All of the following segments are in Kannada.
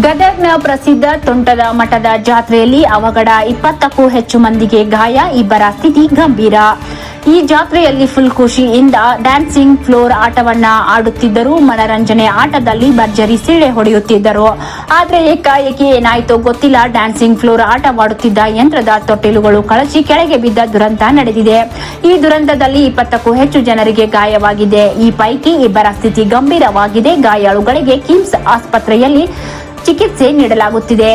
ಗದಗ್ನ ಪ್ರಸಿದ್ಧ ತೋಂಟದ ಮಠದ ಜಾತ್ರೆಯಲ್ಲಿ ಅವಘಡ, 20ಕ್ಕೂ ಹೆಚ್ಚು ಮಂದಿಗೆ ಗಾಯ, ಇಬ್ಬರ ಸ್ಥಿತಿ ಗಂಭೀರ. ಈ ಜಾತ್ರೆಯಲ್ಲಿ ಫುಲ್ ಖುಷಿಯಿಂದ ಡ್ಯಾನ್ಸಿಂಗ್ ಫ್ಲೋರ್ ಆಟವನ್ನ ಆಡುತ್ತಿದ್ದರು. ಮನರಂಜನೆ ಆಟದಲ್ಲಿ ಭರ್ಜರಿ ಸಿಳ್ಳೆ ಹೊಡೆಯುತ್ತಿದ್ದರು. ಆದ್ರೆ ಏಕಾಏಕಿ ಏನಾಯ್ತೋ ಗೊತ್ತಿಲ್ಲ, ಡ್ಯಾನ್ಸಿಂಗ್ ಫ್ಲೋರ್ ಆಟವಾಡುತ್ತಿದ್ದ ಯಂತ್ರದ ತೊಟ್ಟಿಲುಗಳು ಕಳಚಿ ಕೆಳಗೆ ಬಿದ್ದ ದುರಂತ ನಡೆದಿದೆ. ಈ ದುರಂತದಲ್ಲಿ 20ಕ್ಕೂ ಹೆಚ್ಚು ಜನರಿಗೆ ಗಾಯವಾಗಿದೆ. ಈ ಪೈಕಿ ಇಬ್ಬರ ಸ್ಥಿತಿ ಗಂಭೀರವಾಗಿದೆ. ಗಾಯಾಳುಗಳಿಗೆ ಕಿಮ್ಸ್ ಆಸ್ಪತ್ರೆಯಲ್ಲಿ ಚಿಕಿತ್ಸೆ ನೀಡಲಾಗುತ್ತಿದೆ.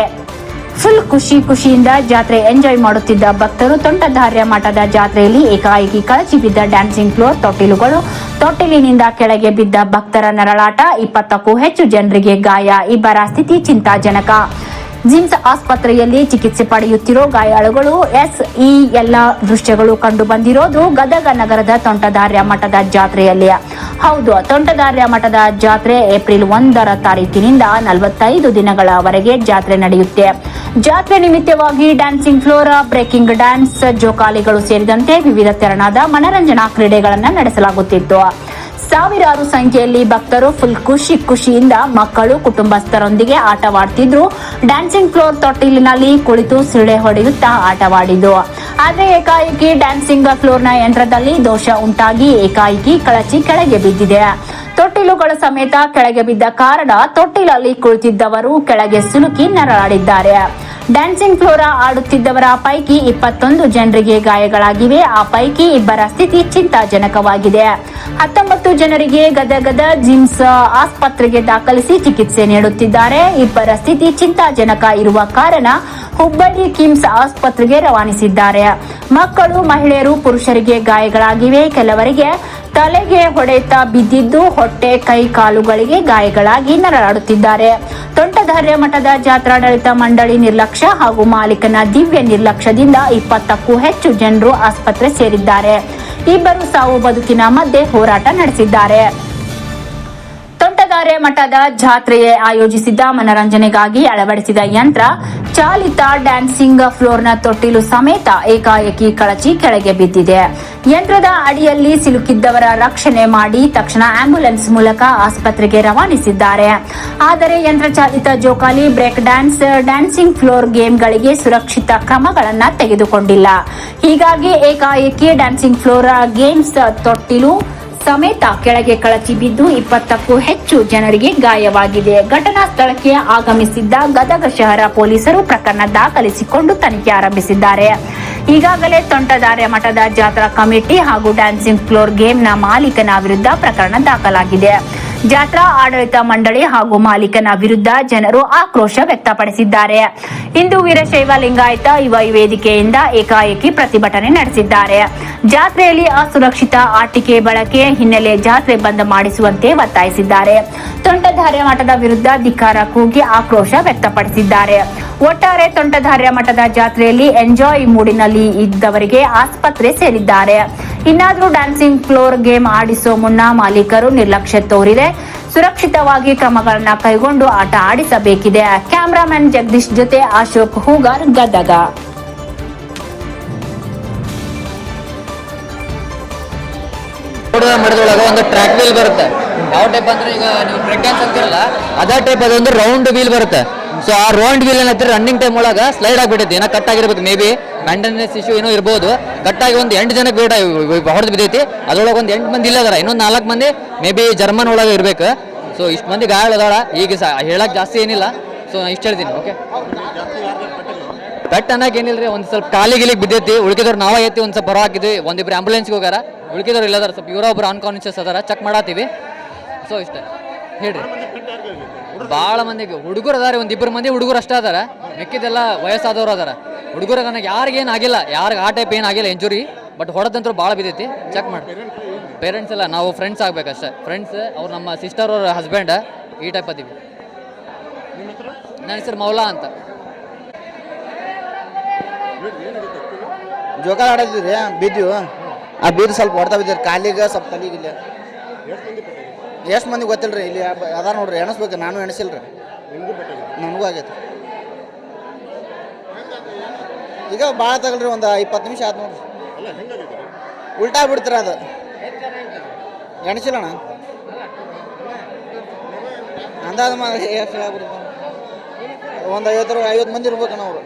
ಫುಲ್ ಖುಷಿಯಿಂದ ಜಾತ್ರೆ ಎಂಜಾಯ್ ಮಾಡುತ್ತಿದ್ದ ಭಕ್ತರು ತೋಂಟದಾರ್ಯ ಮಠದ ಜಾತ್ರೆಯಲ್ಲಿ ಏಕಾಏಕಿ ಕಳಚಿ ಬಿದ್ದ ಡ್ಯಾನ್ಸಿಂಗ್ ಫ್ಲೋರ್ ತೊಟ್ಟಿಲುಗಳು, ತೊಟ್ಟಿಲಿನಿಂದ ಕೆಳಗೆ ಬಿದ್ದ ಭಕ್ತರ ನರಳಾಟ, 20ಕ್ಕೂ ಹೆಚ್ಚು ಜನರಿಗೆ ಗಾಯ, ಇಬ್ಬರ ಸ್ಥಿತಿ ಚಿಂತಾಜನಕ. ಜಿಮ್ಸ್ ಆಸ್ಪತ್ರೆಯಲ್ಲಿ ಚಿಕಿತ್ಸೆ ಪಡೆಯುತ್ತಿರೋ ಗಾಯಾಳುಗಳು. ಈ ಎಲ್ಲ ದೃಶ್ಯಗಳು ಕಂಡು ಬಂದಿರೋದು ಗದಗ ನಗರದ ತೋಂಟದಾರ್ಯ ಮಠದ ಜಾತ್ರೆಯಲ್ಲಿ. ಹೌದು, ತೋಂಟದಾರ್ಯ ಮಠದ ಜಾತ್ರೆ ಏಪ್ರಿಲ್ 1ರ ತಾರೀಕಿನಿಂದ 45 ದಿನಗಳವರೆಗೆ ಜಾತ್ರೆ ನಡೆಯುತ್ತೆ. ಜಾತ್ರೆ ನಿಮಿತ್ತವಾಗಿ ಡ್ಯಾನ್ಸಿಂಗ್ ಫ್ಲೋರ್, ಬ್ರೇಕಿಂಗ್ ಡ್ಯಾನ್ಸ್, ಜೋಕಾಲಿಗಳು ಸೇರಿದಂತೆ ವಿವಿಧ ತೆರನಾದ ಮನರಂಜನಾ ಕ್ರೀಡೆಗಳನ್ನು ನಡೆಸಲಾಗುತ್ತಿತ್ತು. ಸಾವಿರಾರು ಸಂಖ್ಯೆಯಲ್ಲಿ ಭಕ್ತರು ಫುಲ್ ಖುಷಿಯಿಂದ ಮಕ್ಕಳು, ಕುಟುಂಬಸ್ಥರೊಂದಿಗೆ ಆಟವಾಡ್ತಿದ್ರು. ಡ್ಯಾನ್ಸಿಂಗ್ ಫ್ಲೋರ್ ತೊಟ್ಟಿಲಿನಲ್ಲಿ ಕುಳಿತು ಸಿಳ್ಳೆ ಹೊಡೆಯುತ್ತಾ ಆಟವಾಡಿದ್ರು. ಆದರೆ ಏಕಾಏಕಿ ಡ್ಯಾನ್ಸಿಂಗ್ ಫ್ಲೋರ್ನ ಯಂತ್ರದಲ್ಲಿ ದೋಷ ಉಂಟಾಗಿ ಏಕಾಏಕಿ ಕಳಚಿ ಕೆಳಗೆ ಬಿದ್ದಿದೆ. ತೊಟ್ಟಿಲುಗಳ ಸಮೇತ ಕೆಳಗೆ ಬಿದ್ದ ಕಾರಣ ತೊಟ್ಟಿಲಲ್ಲಿ ಕುಳಿತಿದ್ದವರು ಕೆಳಗೆ ಸಿಲುಕಿ ನರಳಾಡಿದ್ದಾರೆ. ಡ್ಯಾನ್ಸಿಂಗ್ ಫ್ಲೋರ್ ಆಡುತ್ತಿದ್ದವರ ಪೈಕಿ 21 ಜನರಿಗೆ ಗಾಯಗಳಾಗಿವೆ. ಆ ಪೈಕಿ ಇಬ್ಬರ ಸ್ಥಿತಿ ಚಿಂತಾಜನಕವಾಗಿದೆ. 19 ಜನರಿಗೆ ಗದಗದ ಜಿಮ್ಸ್ ಆಸ್ಪತ್ರೆಗೆ ದಾಖಲಿಸಿ ಚಿಕಿತ್ಸೆ ನೀಡುತ್ತಿದ್ದಾರೆ. ಇಬ್ಬರ ಸ್ಥಿತಿ ಚಿಂತಾಜನಕ ಇರುವ ಕಾರಣ ಹುಬ್ಬಳ್ಳಿ ಕಿಮ್ಸ್ ಆಸ್ಪತ್ರೆಗೆ ರವಾನಿಸಿದ್ದಾರೆ. ಮಕ್ಕಳು, ಮಹಿಳೆಯರು, ಪುರುಷರಿಗೆ ಗಾಯಗಳಾಗಿವೆ. ಕೆಲವರಿಗೆ ತಲೆಗೆ ಹೊಡೆತ ಬಿದ್ದಿದ್ದು, ಹೊಟ್ಟೆ, ಕೈ, ಕಾಲುಗಳಿಗೆ ಗಾಯಗಳಾಗಿ ನರಳಾಡುತ್ತಿದ್ದಾರೆ. ತೋಂಟದಾರ್ಯ ಮಠದ ಜಾತ್ರಾಡಳಿತ ಮಂಡಳಿ ನಿರ್ಲಕ್ಷ್ಯ ಹಾಗೂ ಮಾಲೀಕನ ದಿವ್ಯ ನಿರ್ಲಕ್ಷ್ಯದಿಂದ 20ಕ್ಕೂ ಹೆಚ್ಚು ಜನರು ಆಸ್ಪತ್ರೆ ಸೇರಿದ್ದಾರೆ. ಇಬ್ಬರು ಸಾವು ಬದುಕಿನ ಮಧ್ಯೆ ಹೋರಾಟ ನಡೆಸಿದ್ದಾರೆ. ತೋಂಟದಾರ್ಯ ಮಠದ ಜಾತ್ರೆಯೇ ಆಯೋಜಿಸಿದ್ದ ಮನರಂಜನೆಗಾಗಿ ಅಳವಡಿಸಿದ ಯಂತ್ರ ಚಾಲಿತ ಡ್ಯಾನ್ಸಿಂಗ್ ಫ್ಲೋರ್ನ ತೊಟ್ಟಿಲು ಸಮೇತ ಏಕಾಏಕಿ ಕಳಚಿ ಕೆಳಗೆ ಬಿದ್ದಿದೆ. ಯಂತ್ರದ ಅಡಿಯಲ್ಲಿ ಸಿಲುಕಿದ್ದವರ ರಕ್ಷಣೆ ಮಾಡಿ ತಕ್ಷಣ ಆಂಬ್ಯುಲೆನ್ಸ್ ಮೂಲಕ ಆಸ್ಪತ್ರೆಗೆ ರವಾನಿಸಿದ್ದಾರೆ. ಆದರೆ ಯಂತ್ರ ಚಾಲಿತ ಜೋಕಾಲಿ, ಬ್ರೇಕ್ ಡ್ಯಾನ್ಸ್, ಡ್ಯಾನ್ಸಿಂಗ್ ಫ್ಲೋರ್ ಗೇಮ್ಗಳಿಗೆ ಸುರಕ್ಷಿತ ಕ್ರಮಗಳನ್ನು ತೆಗೆದುಕೊಂಡಿಲ್ಲ. ಹೀಗಾಗಿ ಏಕಾಏಕಿ ಡ್ಯಾನ್ಸಿಂಗ್ ಫ್ಲೋರ್ ಗೇಮ್ಸ್ ತೊಟ್ಟಿಲು ಸಮೇತ ಕೆಳಗೆ ಕಳಚಿ ಬಿದ್ದು 20ಕ್ಕೂ ಹೆಚ್ಚು ಜನರಿಗೆ ಗಾಯವಾಗಿದೆ. ಘಟನಾ ಸ್ಥಳಕ್ಕೆ ಆಗಮಿಸಿದ್ದ ಗದಗ ಶಹರ ಪೊಲೀಸರು ಪ್ರಕರಣ ದಾಖಲಿಸಿಕೊಂಡು ತನಿಖೆ ಆರಂಭಿಸಿದ್ದಾರೆ. ಈಗಾಗಲೇ ತೋಂಟದಾರ್ಯ ಮಠದ ಜಾತ್ರಾ ಕಮಿಟಿ ಹಾಗೂ ಡ್ಯಾನ್ಸಿಂಗ್ ಫ್ಲೋರ್ ಗೇಮ್ನ ಮಾಲೀಕನ ವಿರುದ್ಧ ಪ್ರಕರಣ ದಾಖಲಾಗಿದೆ. ಜಾತ್ರಾ ಆಡಳಿತ ಮಂಡಳಿ ಹಾಗೂ ಮಾಲೀಕನ ವಿರುದ್ಧ ಜನರು ಆಕ್ರೋಶ ವ್ಯಕ್ತಪಡಿಸಿದ್ದಾರೆ. ಹಿಂದೂ ವೀರಶೈವ ಲಿಂಗಾಯತ ಯುವ ವೇದಿಕೆಯಿಂದ ಏಕಾಏಕಿ ಪ್ರತಿಭಟನೆ ನಡೆಸಿದ್ದಾರೆ. ಜಾತ್ರೆಯಲ್ಲಿ ಅಸುರಕ್ಷಿತ ಆಟಿಕೆ ಬಳಕೆ ಹಿನ್ನೆಲೆ ಜಾತ್ರೆ ಬಂದ್ ಮಾಡಿಸುವಂತೆ ಒತ್ತಾಯಿಸಿದ್ದಾರೆ. ತೋಂಟದಾರ್ಯ ಮಠದ ವಿರುದ್ಧ ಧಿಕ್ಕಾರ ಕೂಗಿ ಆಕ್ರೋಶ ವ್ಯಕ್ತಪಡಿಸಿದ್ದಾರೆ. ಒಟ್ಟಾರೆ ತೋಂಟದಾರ್ಯ ಮಠದ ಜಾತ್ರೆಯಲ್ಲಿ ಎಂಜಾಯ್ ಮೂಡಿನಲ್ಲಿ ಇದ್ದವರಿಗೆ ಆಸ್ಪತ್ರೆ ಸೇರಿದ್ದಾರೆ. ಇನ್ನಾದರೂ ಡ್ಯಾನ್ಸಿಂಗ್ ಫ್ಲೋರ್ ಗೇಮ್ ಆಡಿಸೋ ಮುನ್ನ ಮಾಲೀಕರು ನಿರ್ಲಕ್ಷ್ಯ ತೋರಿದೆ ಸುರಕ್ಷಿತವಾಗಿ ಕ್ರಮಗಳನ್ನು ಕೈಗೊಂಡು ಆಟ ಆಡಿಸಬೇಕಿದೆ. ಕ್ಯಾಮರಾಮನ್ ಜಗದೀಶ್ ಜೊತೆ ಅಶೋಕ್ ಹೂಗಾರ್, ಗದಗ. ಮಠದೊಳಗ ಒಂದು ಟ್ರ್ಯಾಕ್ ವೀಲ್ ಬರುತ್ತೆ. ಯಾವ ಟೈಪ್ ಅಂದ್ರೆ ಈಗ ನೀವು ಬ್ರೇಕ್ ಡ್ಯಾನ್ಸ್ ಅಂತಿರಲ್ಲ, ಅದೇ ಟೈಪ್ ಅದೊಂದು ರೌಂಡ್ ವೀಲ್ ಬರುತ್ತೆ. ಸೊ ಆ ರೌಂಡ್ ವೀಲ್ ಏನಂತಾರೆ ರನ್ನಿಂಗ್ ಟೈಮ್ ಒಳಗ ಸ್ಲೈಡ್ ಆಗಿಬಿಟ್ಟೈತಿ. ಏನೋ ಕಟ್ ಆಗಿರ್ಬೇಕು, ಮೇ ಬಿ ಮೇಂಟೆನೆನ್ಸ್ ಇಶ್ಯೂ ಏನೋ ಇರ್ಬೋದು. ಕಟ್ಟಾಗಿ ಒಂದು 8 ಜನಕ್ಕೆ ಹೊಡೆದು ಬಿದ್ದೈತಿ. ಅದ್ರೊಳಗೆ ಒಂದು 8 ಮಂದಿ ಇಲ್ಲ ಅದಾರ, ಇನ್ನೊಂದು 4 ಮಂದಿ ಮೇ ಬಿ ಜರ್ಮನ್ ಒಳಗೆ ಇರ್ಬೇಕು. ಸೊ ಇಷ್ಟು ಮಂದಿ ಗಾಯ ಅದಾಳ. ಈಗ ಹೇಳಕ್ ಜಾಸ್ತಿ ಏನಿಲ್ಲ. ಸೊ ನಾನು ಇಷ್ಟು ಹೇಳ್ತೀನಿ. ಓಕೆ, ಪೆಟ್ ಅನ್ನಕ್ಕೆ ಏನಿಲ್ರಿ, ಒಂದು ಸ್ವಲ್ಪ ಕಾಲಿಗಿಲಿಗೆ ಬಿದ್ದೈತಿ. ಉಳ್ಕಿದವ್ರು ನಾವೇ ಐತಿ, ಒಂದು ಸ್ವಲ್ಪ ಹೊರ ಹಾಕಿದ್ವಿ. ಒಂದಿಬ್ರು ಆಂಬುಲೆನ್ಸ್ಗೆ ಹೋಗಾರ, ಉಳ್ಕಿದವ್ರು ಇಲ್ಲದಾರ. ಸ್ವಲ್ಪ ಇವರೊಬ್ರು ಅನ್ಕಾನ್ಶಿಯಸ್ ಅದಾರ, ಚೆಕ್ ಮಾಡತ್ತೀವಿ. ಸೊ ಇಷ್ಟೇ ಹೇಳ್ರಿ. ಭಾಳ ಮಂದಿಗೆ ಹುಡುಗರು ಅದಾರೆ, ಒಂದು 2 ಮಂದಿ ಹುಡುಗರು ಅಷ್ಟೇ ಅದಾರ. ಮಿಕ್ಕಿದೆಲ್ಲ ವಯಸ್ಸಾದವ್ರು ಅದಾರ. ಹುಡುಗರು ನನಗೆ ಯಾರಿಗೇನು ಆಗಿಲ್ಲ, ಯಾರಿಗೆ ಆ ಟೈಪ್ ಏನಾಗಿಲ್ಲ ಇಂಜುರಿ. ಬಟ್ ಹೊಡೆದಂತೂ ಭಾಳ ಬಿದ್ದೈತಿ, ಚೆಕ್ ಮಾಡಿ. ಪೇರೆಂಟ್ಸ್ ಎಲ್ಲ ನಾವು ಫ್ರೆಂಡ್ಸ್ ಆಗ್ಬೇಕಷ್ಟೇ. ಫ್ರೆಂಡ್ಸ್ ಅವ್ರು ನಮ್ಮ ಸಿಸ್ಟರ್ ಅವ್ರ ಹಸ್ಬೆಂಡ್ ಈ ಟೈಪ್ ಅದೀವಿ. ನನ್ನ ಹೆಸರು ಮೌಲಾ ಅಂತ. ಜೋಕಾಲ ಆಡೋದಿದ್ರಿ, ಬಿದ್ದೀವಿ. ಆ ಬೀದ್ ಸ್ವಲ್ಪ ಹೊಡ್ತಾ ಬಿದ್ದೀರಿ, ಕಾಲಿಗೆ ಸ್ವಲ್ಪ ತಲೆಗಿಲ್ಲ. ಎಷ್ಟು ಮಂದಿ ಗೊತ್ತಿಲ್ಲ ರೀ, ಇಲ್ಲಿ ಅದಾರ ನೋಡ್ರಿ, ಎಣಿಸ್ಬೇಕು. ನಾನು ಎಣಿಸಿಲ್ರಿ, ನನಗೂ ಆಗೈತೆ. ಈಗ ಭಾಳ ತಗಲ್ರಿ, ಒಂದು 20 ನಿಮಿಷ ಆಯ್ತು ನೋಡ್ರಿ. ಉಲ್ಟಾ ಬಿಡ್ತೀರ, ಅದು ಎಣಿಸಿಲ್ಲಣ್ಣ. ಅಂದಾಜು ಮಾಡಿ ಎಷ್ಟು ಆಗ್ಬಿಡ್ತು. ಒಂದು 50 ಮಂದಿ ಇರ್ಬೇಕಣ್ಣ ಅವರು.